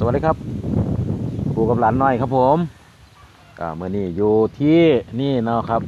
สวัสดีครับปู่กับหลานน้อยครับผมเมื่อนี้อยู่ที่นี่เนาะครับ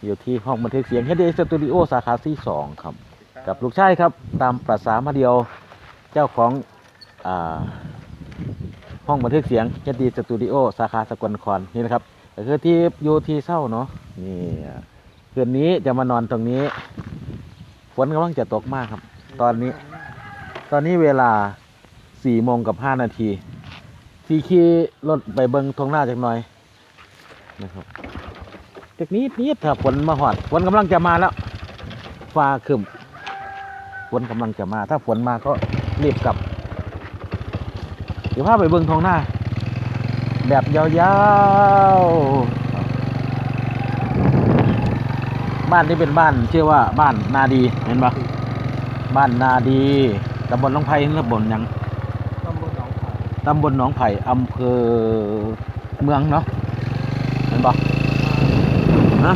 อยู่ที่ห้องบันทึกเสียง HD Studio สาขาที่2ครับกับลูกชายครับตามประสามาเดียวเจ้าของอ่าห้องบันทึกเสียง HD Studio สาขาสกลนครนี่นะครับก็คือที่อยู่ที่เศร้าเนาะนี่คืนนี้จะมานอนตรงนี้ฝนกำลังจะตกมากครับตอนนี้เวลา4:05 นาทีที่ขี่รถไปเบิ่งทงหน้าจักหน่อยนะครับจากนี้ถ้าฝนมาหอดฝนกำลังจะมาแล้วฟ้าครึ้มฝนกำลังจะมาถ้าฝนมาก็รีบกลับเดี๋ยวพาไปเบิ่งทงหน้าแบบยาวๆบ้านนี้เป็นบ้านชื่อว่าบ้านนาดีเห็นปะบ้านนาดีตำบลหนองไผ่หรือตำบลหยังตำบลหนองไผ่อำเภอเมืองเนาะเห็นปะนะ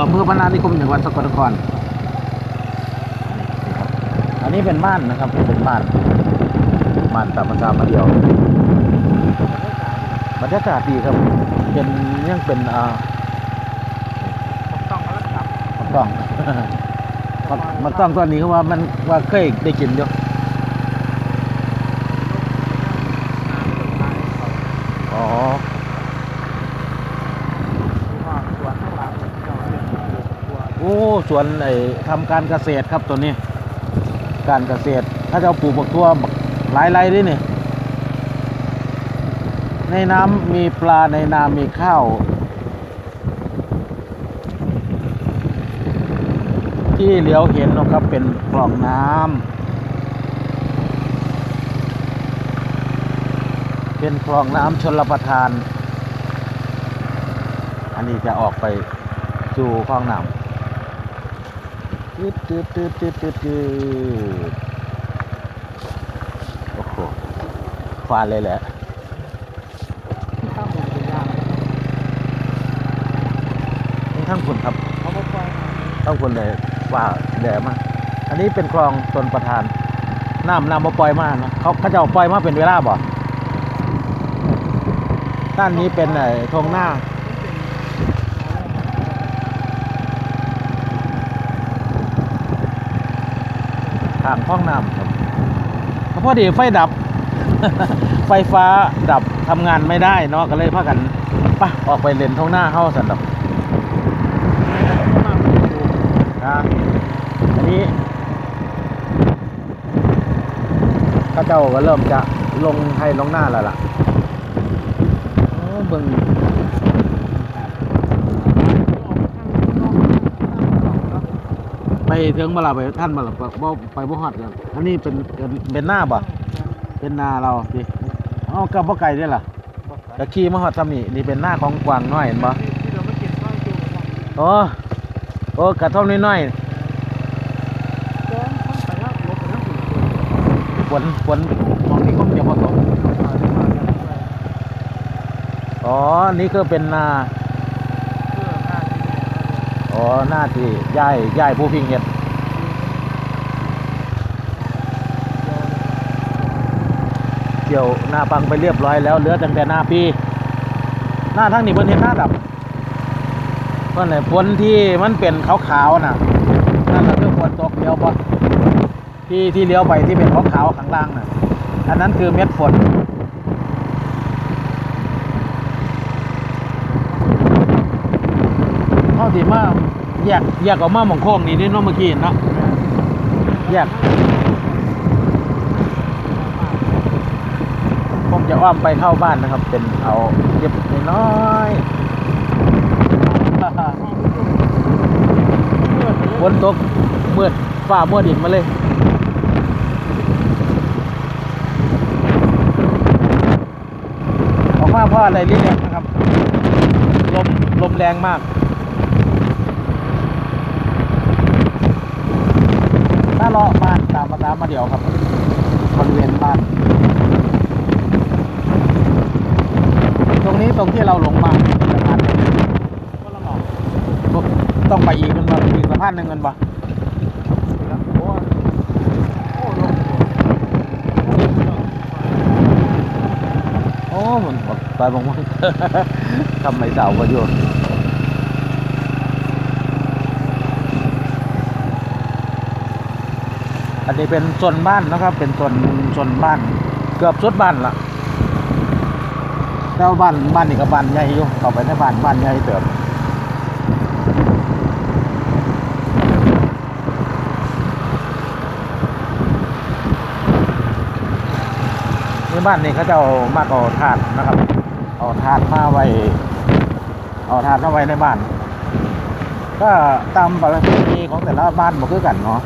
อำเภอพนานิคมจังหวัดสกลนครอันนี้เป็นบ้านนะครับเป็นบ้านตามภาษามาเดียวบรรยากาศดีครับเป็นยังเป็นมันต้องตอนนี้เขาว่ามันว่าเคยได้กินอยู่สวนทำการเกษตรครับตัวนี้การเกษตรถ้าจะปลูกบักทั่วหลายไร่ด้วยนี่ในน้ำมีปลาในนามีข้าวที่เหลียวเห็นนะครับเป็นคลองน้ำเป็นคลองน้ำชลประทานอันนี้จะออกไปสู่คลองน้ำตืดโอ้โหฟาดเลยแหละทั้งคนครับทั้งคนเลยฝ่าแดดมาอันนี้เป็นคลองชลประทานน้ำมาปล่อยมานะเขาจะปล่อยมาเป็นเวลาบ่ด้านนี้เป็นทงหน้าทางห้องน้ำครับพอดีไฟดับ ไฟฟ้าดับทำงานไม่ได้เนาะก็เลยพากันป่ะออกไปเล่นท้องหน้าเข้าสันดับอันนี้ข้าเจ้าก็เริ่มจะลงให้ลงหน้าแล้วล่ะเบิ่งไปถึงเวลาไปท่านมาหรอไปบ่ฮอดกันอันนี้เป็นหน้าบ่เป็นนาเราดิกับบ่ไก่ด้วยล่ะตะขี่มาฮอดซ้ำนี่เป็นหน้าของกวางน้อยเห็นบ่โอ้กระท่อมน้อยฝนมองนี่ก็จะพอตกนี่ก็เป็นนาหน้าที่ย้ายผู้พิงเห็ดเกี่ยวหน้าปังไปเรียบร้อยแล้วเหลือตั้งแต่หน้าปีหน้าทั้งนี้เพิ่นเห็นหน้าดับเพิ่นฝนที่มันเป็นขาวๆน่ะนั่นก็คือฝนตกเลี้ยวบ่ที่เลี้ยวไปที่เป็นขาวๆข้างล่างน่ะอันนั้นคือเม็ดฝนเท่าที่มาแยกออกมาหม่องโค้งนี่เนาะเมื่อกี้เนาะแยกผมจะอ้อมไปเข้าบ้านนะครับเป็นเอาเก็บน้อยฝนตกมืดฟ้ามัวดินมาเลยออกมาเพราะอะไรเรียกนะครับลมแรงมากถ้าเลาะบ้านตามมาเดียวครับบริเวณบ้านตรงที่เราลงมาสะพานต้องไปอีกมันอีกสะพานหนึ่งกันปะ ซอยบางม่วง ทำไมสาวก็อยู่อันนี้เป็นส่วนบ้านนะครับ เป็นส่วนบ้านเกือบสุดบ้านละแล้วบ้านนี่ก็บ้านใหญ่อยู่เข้าไปในบ้านใหญ่เติบในบ้านนี่เขาจะเอามากเอาถาดนะครับเอาถาดมาไว้ในบ้านก็ตามประเพณีของแต่ละบ้านบ่คือกันเนาะ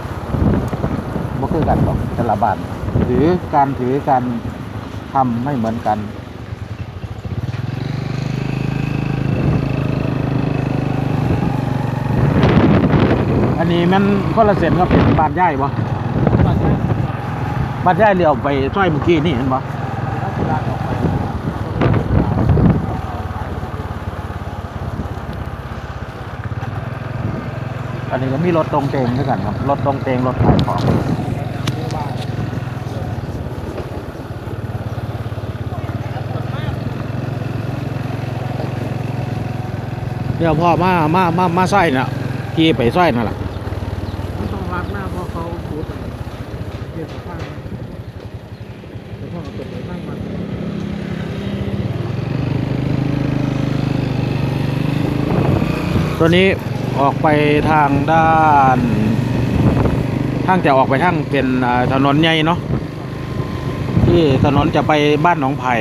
บ่คือกันหรอกแต่ละบ้านถือการทำไม่เหมือนกันอันนี้มันคนละเส้นก็เป็นบ้านใหญ่บ่บ้านใหญ่เลี้ยวไปซอยเมื่อกี้นี่เห็นบ่อันนี้ก็มีรถตรงเตงด้วยกันครับรถตรงเตงรถขายของเดี๋ยวพ่อมาซอยน่ะขี่ไปซอยนั่นแหละมันต้องรัดหน้าเพราะเขาพูดเกี่ยวกับข้างแต่พ่อเอาตัวไปตั้งมันตัวนี้ออกไปทางด้านทางจะออกไปทางเป็นถนนใหญ่เนาะที่ถนนจะไปบ้านหนองไผ่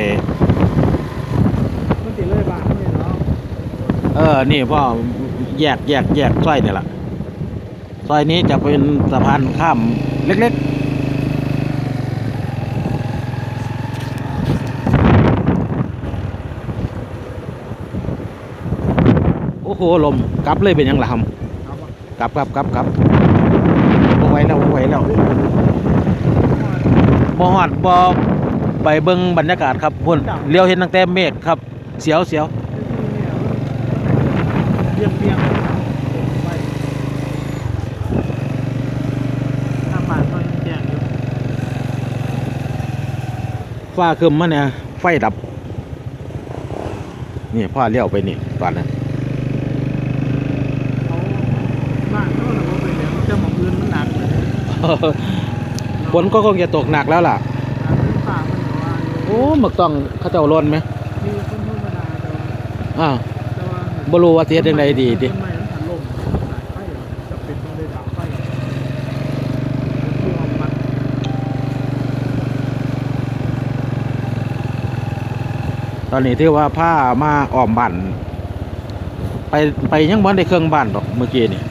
มันติดเลยบ้านเลยเนาะนี่พ่อแยกซอยนี่แหละซอยนี้จะเป็นสะพานข้ามเล็กๆโอ้โหลมกลับเลยเป็นยังไงครับกลับบ่ไหวแล้วบ่ฮอดบ่ไปเบิ่งบรรยากาศครับพุ่นเลี้ยวเห็นตั้งแต่เมฆครับเสียวเบี่ยงไปทางบ้านเขาแจ้งอยู่ฟ้าครึ้มมาเนี่ยไฟดับนี่พ่อเลี้ยวไปนี่ตอนนั้นบ้านเขาเราไปเลี้ยงจะหมอกอื่นมันหนักฝนก็คงจะตกหนักแล้วล่ะโอ้หมึกต้องเขาเจ้าล้นไหมมีคนธรรมดาแต่บรูว่าเสียยังไงดีดิตอนนี้ที่ว่าผ้ามาอ้อมบ้านไปยังบ้านได้เครื่องบ้านดอกเมื่อกี้นี่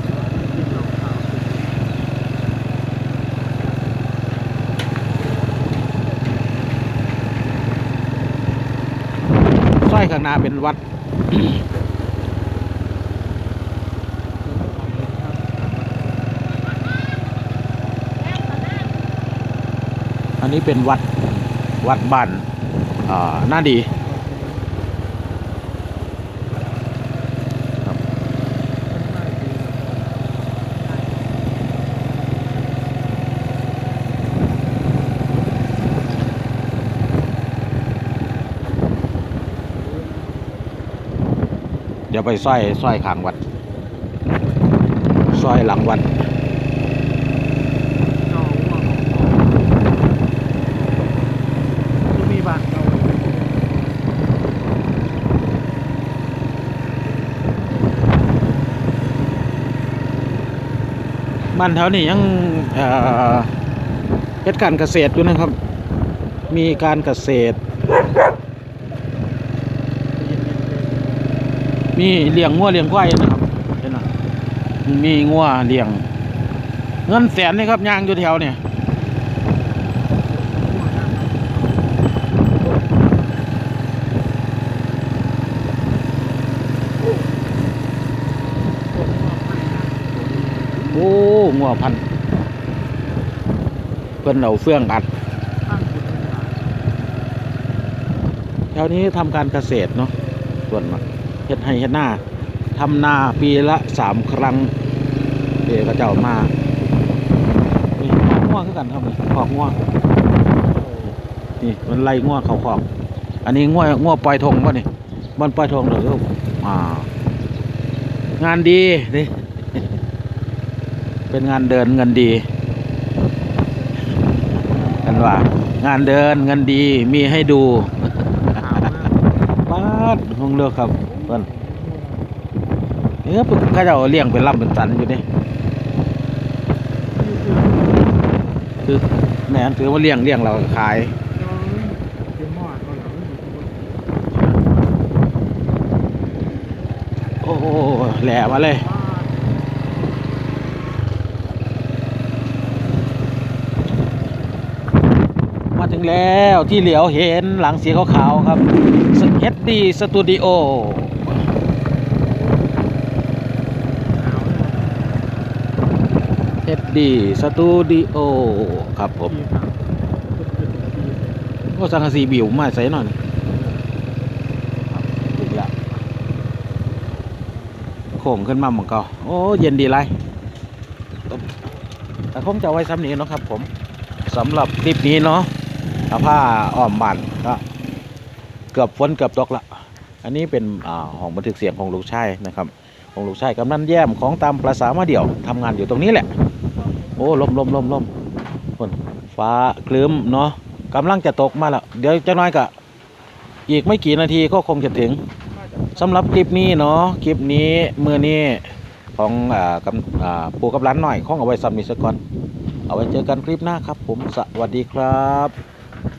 ซอยข้างหน้าเป็นวัด อันนี้เป็นวัดบ้านน่าดีเดี๋ยวไปซอยข้างวัดซอยหลังวัดมีบ้านเก่าบ้านแถวนี้ยังเป็นการเกษตรอยู่นะครับมีการเกษตรมีเลี้ยงงัวเลี้ยงควายนะครับเห็นไหมมีงัวเลี้ยงเงินแสนนี่ครับย่างอยู่แถวเนี่ยโอ้งัวพันเพิ่นเอาเฟื่องอัดแถวนี้ทำการเกษตรเนาะส่วนมากเฮ็ดให้เฮ็ดหน้าทำนาปีละ3 ครั้งก็เจ้ามานี่ง่วงคือกันครับขอกง่วงนี่มันไล่ง่วงเขาขอก อันนี้งัวปล่อยธงป่ะนี่มันปล่อยธงเหรอลูกงานดีนี่ เป็นงานเดินเงินดีกันว่างานเดินเงินดีมีให้ดู ขาวนะ บ้านห้องเลือกครับเพื่อนเนี่ยเพิ่งเขาจะเอาเลี้ยงเป็นลำเป็นสันอยู่นี่คือแม่นถือว่าเลี้ยงเราขาย เป็นหม้อก่อนเหรอ โอ้โหแหล่มาเลย มาถึงแล้วที่เหลียวเห็นหลังสีขาวๆครับ HD Studio ขาวนะ HD Studio ครับผม ดีครับดี ก็สังกะสีบิวมาใส่หน่อยครับถึงแล้วโค้งขึ้นมาเหมือนกันโอ้เย็นดีไรแต่คงจะเอาไว้ซ้ำนี้เนาะครับผมสำหรับคลิปนี้เนาะเอาผ้าอ้อมบ้านก็เกือบฝนเกือบตกละอันนี้เป็นห้องบันทึกเสียงของลูกชายนะครับของลูกชายกำนันแย้มของตามประสามาเดี่ยวทำงานอยู่ตรงนี้แหละโอ้ลมฝนฟ้าครึ้มเนาะกำลังจะตกมาแล้วเดี๋ยวจะน้อยกะอีกไม่กี่นาทีก็คงจะถึงสำหรับคลิปนี้เนาะคลิปนี้มือนี้ของปู่กับหลานหน่อยของเอาไว้ซัมมิสก่อนเอาไว้เจอกันคลิปหน้าครับผมสวัสดีครับ